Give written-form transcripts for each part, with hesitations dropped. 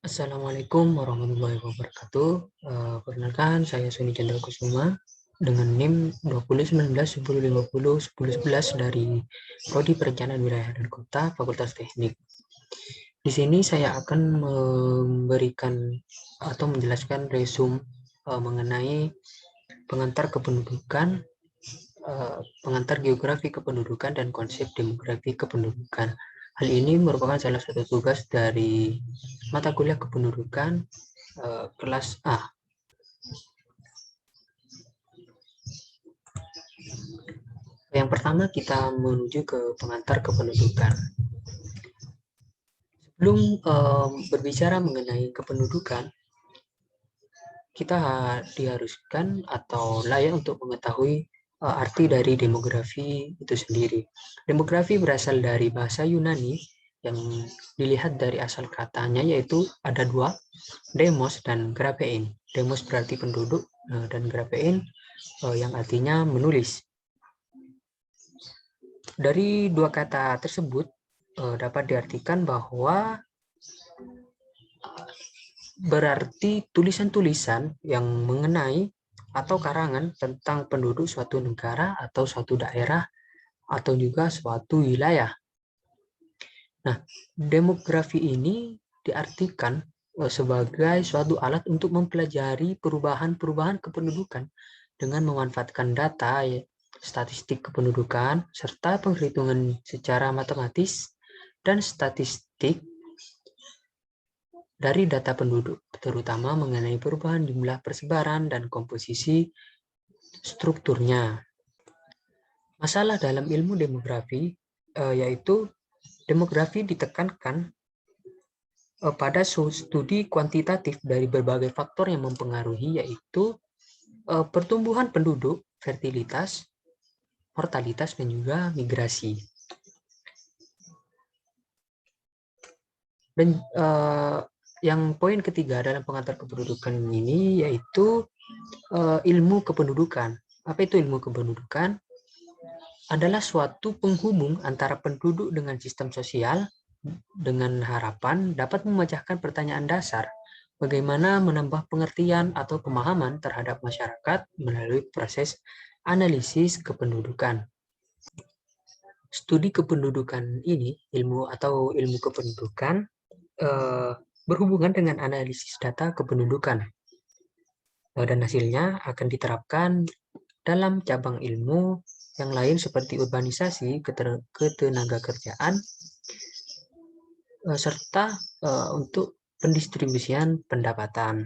Assalamualaikum warahmatullahi wabarakatuh. Perkenalkan, saya Suni Chandra Kusuma dengan NIM 2019-1050-1011 dari Prodi Perencanaan Wilayah dan Kota, Fakultas Teknik. Di sini saya akan memberikan atau menjelaskan resume mengenai pengantar kependudukan, pengantar geografi kependudukan, dan konsep demografi kependudukan. Hal ini merupakan salah satu tugas dari mata kuliah kependudukan kelas A. Yang pertama kita menuju ke pengantar kependudukan. Sebelum berbicara mengenai kependudukan, kita diharuskan atau layak untuk mengetahui arti dari demografi itu sendiri. Demografi berasal dari bahasa Yunani yang dilihat dari asal katanya, yaitu ada dua, demos dan grapein. Demos berarti penduduk dan grapein yang artinya menulis. Dari dua kata tersebut dapat diartikan bahwa berarti tulisan-tulisan yang mengenai atau karangan tentang penduduk suatu negara atau suatu daerah atau juga suatu wilayah. Nah, demografi ini diartikan sebagai suatu alat untuk mempelajari perubahan-perubahan kependudukan dengan memanfaatkan data, statistik kependudukan, serta penghitungan secara matematis dan statistik dari data penduduk, terutama mengenai perubahan jumlah persebaran dan komposisi strukturnya. Masalah dalam ilmu demografi yaitu demografi ditekankan pada studi kuantitatif dari berbagai faktor yang mempengaruhi, yaitu pertumbuhan penduduk, fertilitas, mortalitas, dan juga migrasi. Dan yang poin ketiga dalam pengantar kependudukan ini yaitu ilmu kependudukan. Apa itu ilmu kependudukan? Adalah suatu penghubung antara penduduk dengan sistem sosial dengan harapan dapat memecahkan pertanyaan dasar bagaimana menambah pengertian atau pemahaman terhadap masyarakat melalui proses analisis kependudukan. Studi kependudukan ini, ilmu kependudukan berhubungan dengan analisis data kependudukan dan hasilnya akan diterapkan dalam cabang ilmu yang lain seperti urbanisasi, ketenaga kerjaan, serta untuk pendistribusian pendapatan.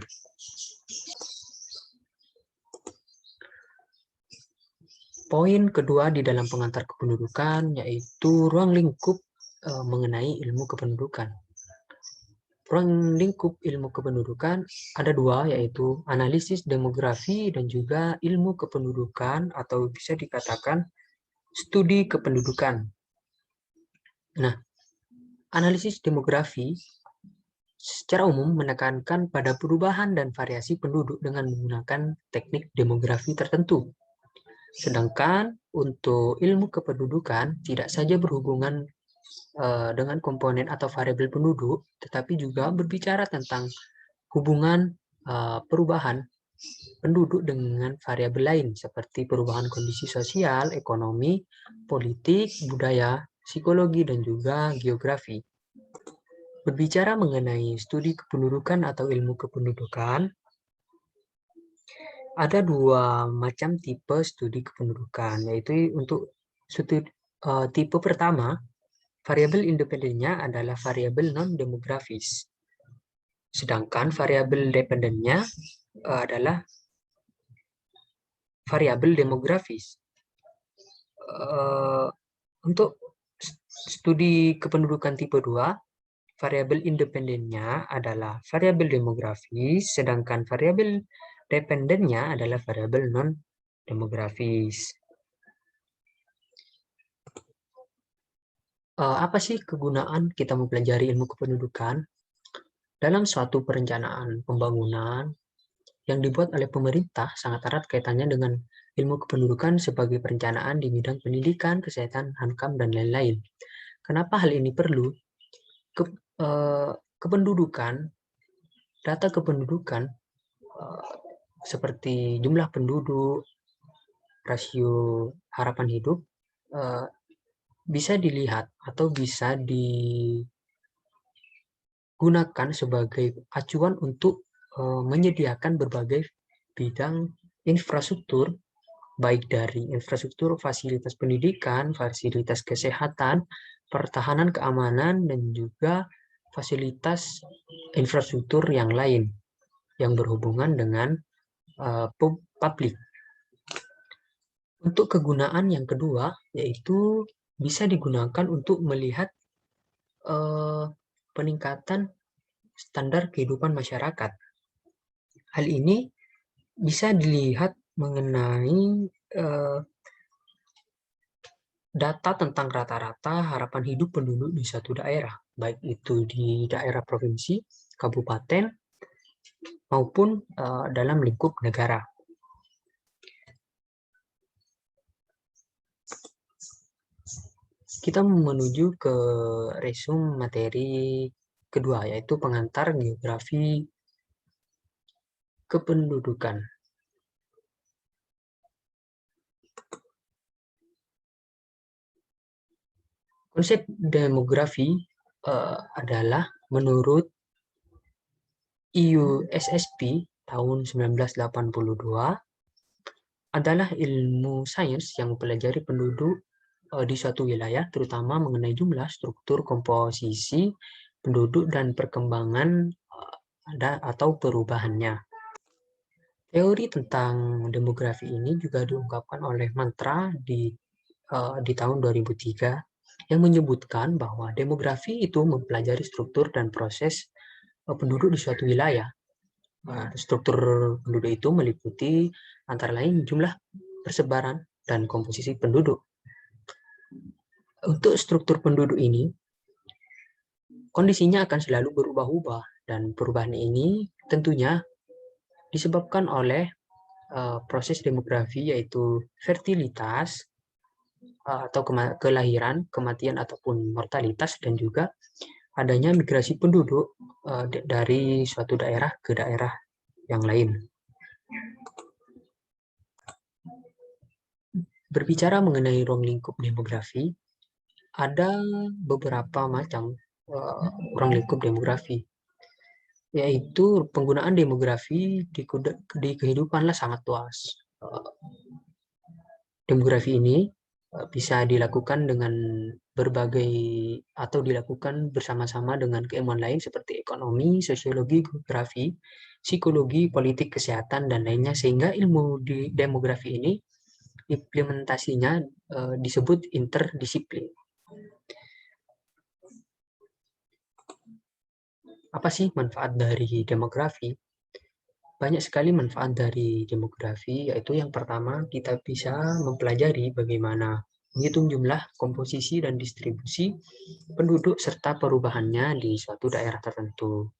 Poin kedua di dalam pengantar kependudukan yaitu ruang lingkup mengenai ilmu kependudukan. Ruang lingkup ilmu kependudukan ada dua, yaitu analisis demografi dan juga ilmu kependudukan atau bisa dikatakan studi kependudukan. Nah, analisis demografi secara umum menekankan pada perubahan dan variasi penduduk dengan menggunakan teknik demografi tertentu. Sedangkan untuk ilmu kependudukan tidak saja berhubungan dengan komponen atau variabel penduduk, tetapi juga berbicara tentang hubungan perubahan penduduk dengan variabel lain seperti perubahan kondisi sosial, ekonomi, politik, budaya, psikologi, dan juga geografi. Berbicara mengenai studi kependudukan atau ilmu kependudukan, ada dua macam tipe studi kependudukan, yaitu untuk studi tipe pertama, variabel independennya adalah variabel non-demografis. Sedangkan variabel dependennya adalah variabel demografis. Untuk studi kependudukan tipe 2, variabel independennya adalah variabel demografis, sedangkan variabel dependennya adalah variabel non-demografis. Apa sih kegunaan kita mempelajari ilmu kependudukan? Dalam suatu perencanaan pembangunan yang dibuat oleh pemerintah sangat erat kaitannya dengan ilmu kependudukan sebagai perencanaan di bidang pendidikan, kesehatan, hankam, dan lain-lain. Kenapa hal ini perlu? Kependudukan data kependudukan seperti jumlah penduduk, rasio harapan hidup bisa dilihat atau bisa digunakan sebagai acuan untuk menyediakan berbagai bidang infrastruktur, baik dari infrastruktur fasilitas pendidikan, fasilitas kesehatan, pertahanan keamanan, dan juga fasilitas infrastruktur yang lain yang berhubungan dengan publik. Untuk kegunaan yang kedua, yaitu bisa digunakan untuk melihat peningkatan standar kehidupan masyarakat. Hal ini bisa dilihat mengenai data tentang rata-rata harapan hidup penduduk di suatu daerah, baik itu di daerah provinsi, kabupaten, maupun dalam lingkup negara. Kita menuju ke resume materi kedua, yaitu pengantar geografi kependudukan. Konsep demografi adalah menurut IUSSP tahun 1982 adalah ilmu sains yang mempelajari penduduk di suatu wilayah, terutama mengenai jumlah, struktur, komposisi penduduk, dan perkembangan atau perubahannya. Teori tentang demografi ini juga diungkapkan oleh Mantra di tahun 2003 yang menyebutkan bahwa demografi itu mempelajari struktur dan proses penduduk di suatu wilayah. Struktur penduduk itu meliputi antara lain jumlah, persebaran, dan komposisi penduduk. Untuk struktur penduduk ini, kondisinya akan selalu berubah-ubah, dan perubahan ini tentunya disebabkan oleh proses demografi, yaitu fertilitas atau kelahiran, kematian, ataupun mortalitas, dan juga adanya migrasi penduduk dari suatu daerah ke daerah yang lain. Berbicara mengenai ruang lingkup demografi, ada beberapa macam ruang lingkup demografi, yaitu penggunaan demografi di kehidupanlah sangat luas. Demografi ini bisa dilakukan dengan berbagai atau dilakukan bersama-sama dengan keilmuan lain seperti ekonomi, sosiologi, geografi, psikologi, politik, kesehatan, dan lainnya, sehingga ilmu di demografi ini implementasinya disebut interdisiplin. Apa sih manfaat dari demografi? Banyak sekali manfaat dari demografi, yaitu yang pertama, kita bisa mempelajari bagaimana menghitung jumlah, komposisi, dan distribusi penduduk serta perubahannya di suatu daerah tertentu.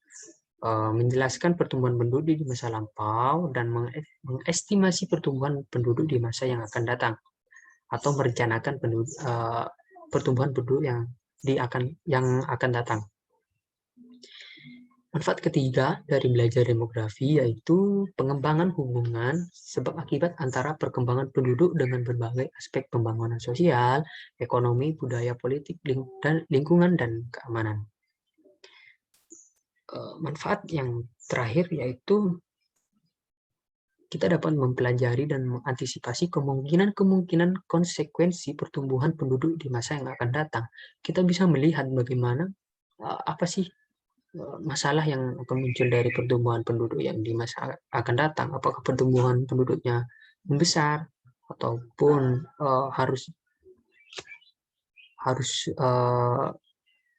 Menjelaskan pertumbuhan penduduk di masa lampau dan mengestimasi pertumbuhan penduduk di masa yang akan datang, atau merencanakan pertumbuhan penduduk yang akan datang. Manfaat ketiga dari belajar demografi yaitu pengembangan hubungan sebab akibat antara perkembangan penduduk dengan berbagai aspek pembangunan sosial, ekonomi, budaya, politik, dan lingkungan, dan keamanan. Manfaat yang terakhir yaitu kita dapat mempelajari dan mengantisipasi kemungkinan konsekuensi pertumbuhan penduduk di masa yang akan datang. Kita bisa melihat bagaimana apa sih masalah yang akan muncul dari pertumbuhan penduduk yang di masa akan datang. Apakah pertumbuhan penduduknya membesar ataupun harus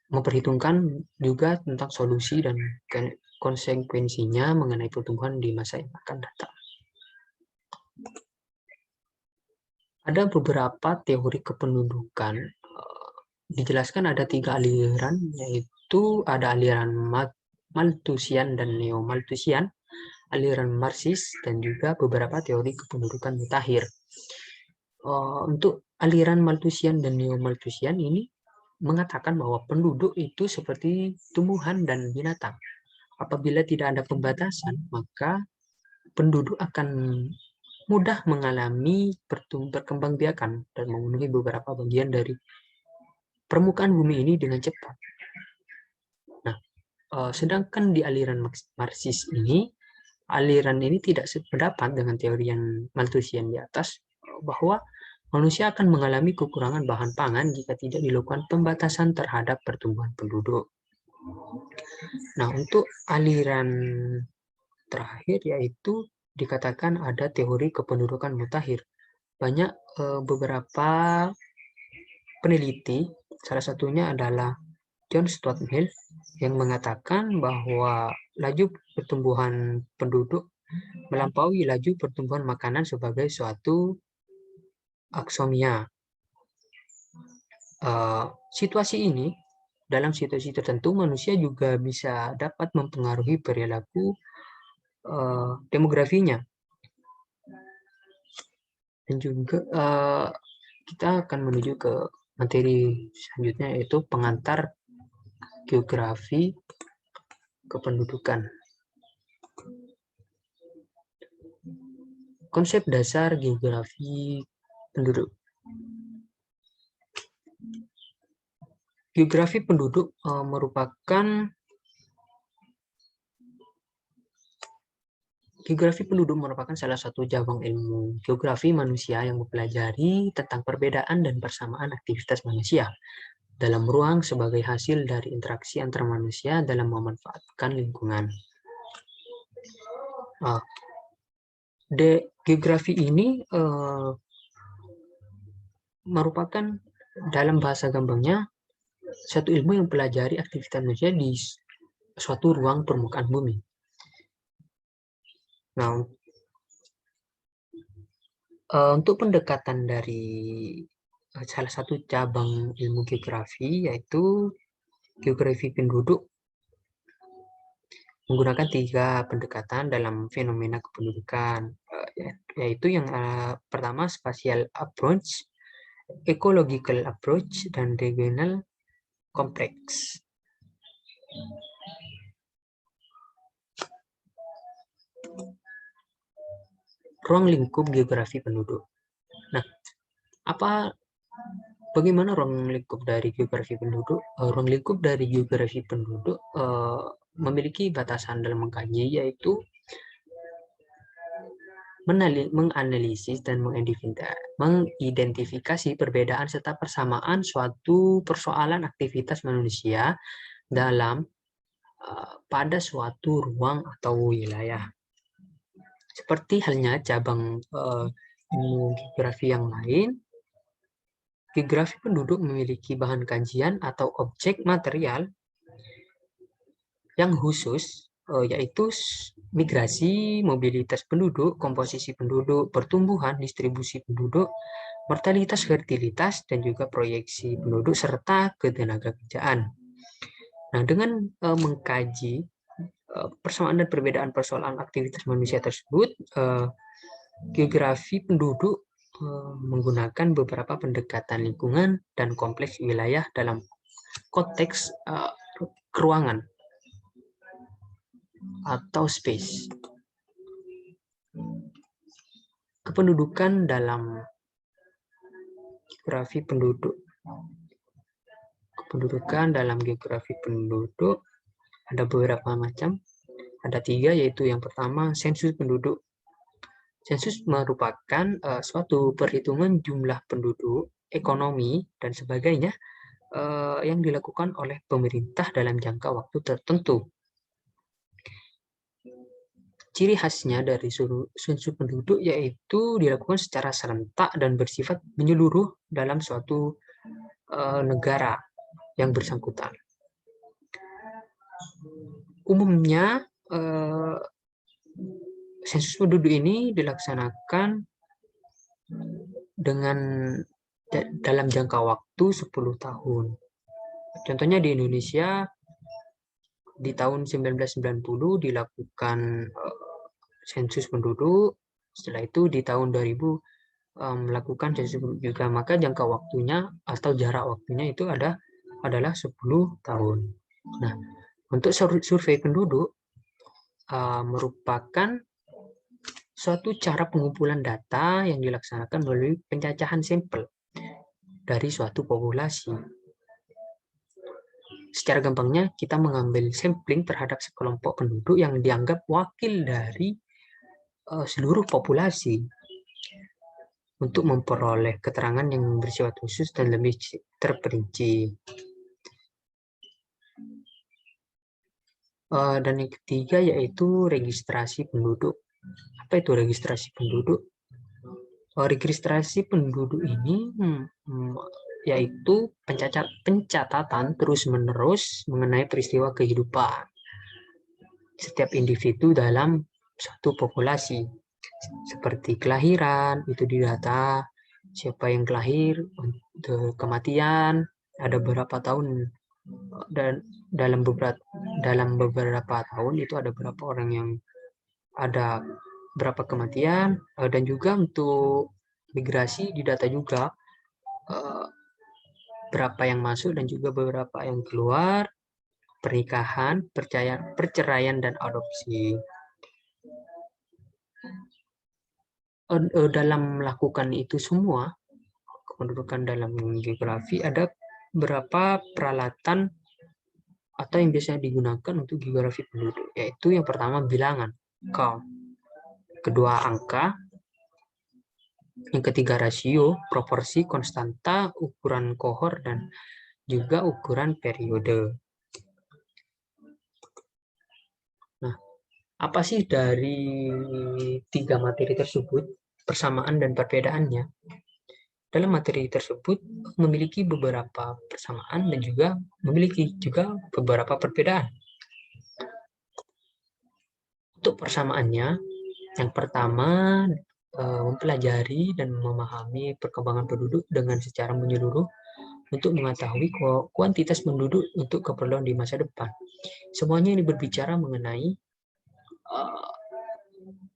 memperhitungkan juga tentang solusi dan konsekuensinya mengenai pertumbuhan di masa yang akan datang. Ada beberapa teori kependudukan. Dijelaskan ada 3 aliran, yaitu ada aliran Malthusian dan Neo-Malthusian, aliran Marxis, dan juga beberapa teori kependudukan mutakhir. Untuk aliran Malthusian dan Neo-Malthusian ini mengatakan bahwa penduduk itu seperti tumbuhan dan binatang. apabila tidak ada pembatasan, maka penduduk akan mudah mengalami perkembangbiakan dan memenuhi beberapa bagian dari permukaan bumi ini dengan cepat. Nah, sedangkan di aliran Marxis ini, aliran ini tidak sependapat dengan teori yang Malthusian di atas, bahwa manusia akan mengalami kekurangan bahan pangan jika tidak dilakukan pembatasan terhadap pertumbuhan penduduk. Nah, untuk aliran terakhir yaitu dikatakan ada teori kependudukan mutakhir. Banyak beberapa peneliti, salah satunya adalah John Stuart Mill, yang mengatakan bahwa laju pertumbuhan penduduk melampaui laju pertumbuhan makanan sebagai suatu aksomia. Situasi ini, dalam situasi tertentu, manusia juga bisa dapat mempengaruhi perilaku demografinya. Dan juga kita akan menuju ke materi selanjutnya, yaitu pengantar geografi kependudukan. Konsep dasar geografi penduduk. Geografi penduduk merupakan salah satu cabang ilmu geografi manusia yang mempelajari tentang perbedaan dan persamaan aktivitas manusia dalam ruang sebagai hasil dari interaksi antar manusia dalam memanfaatkan lingkungan. Geografi ini merupakan, dalam bahasa gampangnya, satu ilmu yang mempelajari aktivitas manusia di suatu ruang permukaan bumi. Nah, untuk pendekatan dari salah satu cabang ilmu geografi, yaitu geografi penduduk, menggunakan 3 pendekatan dalam fenomena kependudukan, yaitu yang pertama spatial approach, ecological approach, dan regional complex. Ruang lingkup geografi penduduk. Nah, bagaimana ruang lingkup dari geografi penduduk? Ruang lingkup dari geografi penduduk memiliki batasan dalam mengkaji, yaitu menganalisis dan mengidentifikasi perbedaan serta persamaan suatu persoalan aktivitas manusia dalam pada suatu ruang atau wilayah. Seperti halnya cabang ilmu geografi yang lain, geografi penduduk memiliki bahan kajian atau objek material yang khusus, yaitu migrasi, mobilitas penduduk, komposisi penduduk, pertumbuhan, distribusi penduduk, mortalitas, fertilitas, dan juga proyeksi penduduk, serta ketenagakerjaan. Nah, dengan mengkaji persamaan dan perbedaan persoalan aktivitas manusia tersebut, geografi penduduk menggunakan beberapa pendekatan lingkungan dan kompleks wilayah dalam konteks keruangan atau space. Kependudukan dalam geografi penduduk. Kependudukan dalam geografi penduduk ada beberapa macam. Ada 3, yaitu yang pertama sensus penduduk. Sensus merupakan suatu perhitungan jumlah penduduk, ekonomi, dan sebagainya yang dilakukan oleh pemerintah dalam jangka waktu tertentu. Ciri khasnya dari sensus penduduk yaitu dilakukan secara serentak dan bersifat menyeluruh dalam suatu negara yang bersangkutan. Umumnya, sensus penduduk ini dilaksanakan dalam jangka waktu 10 tahun. Contohnya di Indonesia, di tahun 1990 dilakukan sensus penduduk, setelah itu di tahun 2000 melakukan sensus penduduk juga, maka jangka waktunya atau jarak waktunya itu adalah 10 tahun. Nah, untuk survei penduduk merupakan suatu cara pengumpulan data yang dilaksanakan melalui pencacahan sampel dari suatu populasi. Secara gampangnya, kita mengambil sampling terhadap sekelompok penduduk yang dianggap wakil dari seluruh populasi untuk memperoleh keterangan yang bersifat khusus dan lebih terperinci. Dan yang ketiga yaitu registrasi penduduk. Apa itu registrasi penduduk? Registrasi penduduk ini yaitu pencatatan terus-menerus mengenai peristiwa kehidupan setiap individu dalam suatu populasi. Seperti kelahiran, itu didata, siapa yang lahir, kematian, ada berapa tahun, dan dalam beberapa tahun itu ada berapa orang yang ada berapa kematian, dan juga untuk migrasi didata juga berapa yang masuk dan juga beberapa yang keluar, pernikahan, perceraian dan adopsi. Dalam melakukan itu semua, kependudukan dalam geografi, ada beberapa peralatan atau yang biasanya digunakan untuk geografi penduduk, yaitu yang pertama bilangan, count, kedua angka, yang ketiga rasio, proporsi, konstanta, ukuran kohor, dan juga ukuran periode. Nah, apa sih dari tiga materi tersebut, persamaan dan perbedaannya? Dalam materi tersebut memiliki beberapa persamaan dan juga memiliki juga beberapa perbedaan. Untuk persamaannya, yang pertama mempelajari dan memahami perkembangan penduduk dengan secara menyeluruh untuk mengetahui kuantitas penduduk untuk keperluan di masa depan. Semuanya ini berbicara mengenai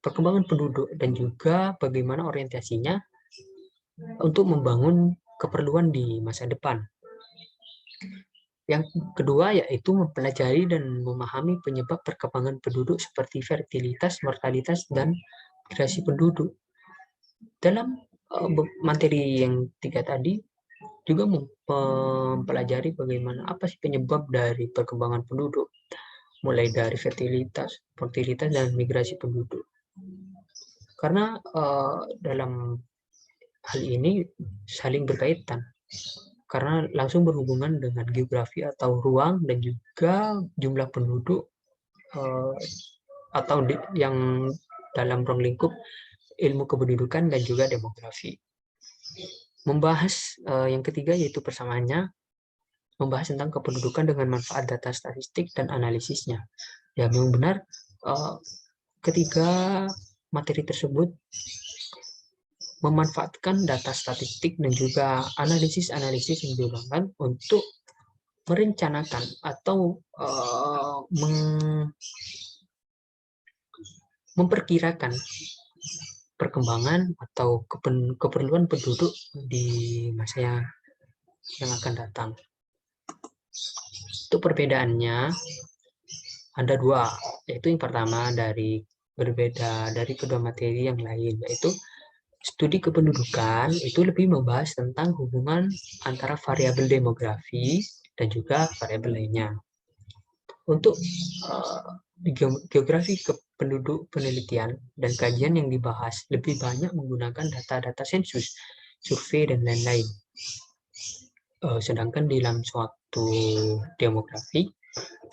perkembangan penduduk dan juga bagaimana orientasinya untuk membangun keperluan di masa depan. Yang kedua yaitu mempelajari dan memahami penyebab perkembangan penduduk seperti fertilitas, mortalitas, dan migrasi penduduk. Dalam materi yang tiga tadi juga mempelajari bagaimana apa sih penyebab dari perkembangan penduduk, mulai dari fertilitas, mortalitas, dan migrasi penduduk. Karena dalam hal ini saling berkaitan, karena langsung berhubungan dengan geografi atau ruang dan juga jumlah penduduk atau yang dalam ruang lingkup ilmu kependudukan dan juga demografi. Membahas yang ketiga yaitu persamaannya, membahas tentang kependudukan dengan manfaat data statistik dan analisisnya. Ya, memang benar ketiga materi tersebut memanfaatkan data statistik dan juga analisis-analisis yang dilakukan untuk merencanakan atau memperkirakan perkembangan atau keperluan penduduk di masa yang akan datang. Untuk perbedaannya ada dua, yaitu yang pertama berbeda dari kedua materi yang lain, yaitu studi kependudukan itu lebih membahas tentang hubungan antara variabel demografi dan juga variabel lainnya. Untuk geografi penduduk penelitian dan kajian yang dibahas lebih banyak menggunakan data-data sensus, survei, dan lain-lain. Sedangkan dalam suatu demografi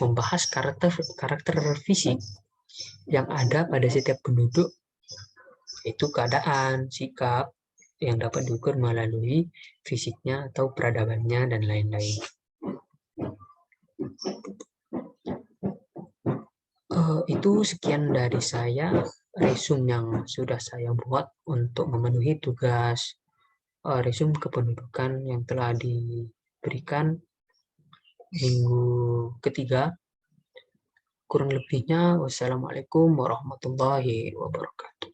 membahas karakter fisik yang ada pada setiap penduduk, yaitu keadaan, sikap yang dapat diukur melalui fisiknya atau peradabannya dan lain-lain. Itu sekian dari saya, resume yang sudah saya buat untuk memenuhi tugas resume kependudukan yang telah diberikan minggu ketiga. Kurang lebihnya, wassalamualaikum warahmatullahi wabarakatuh.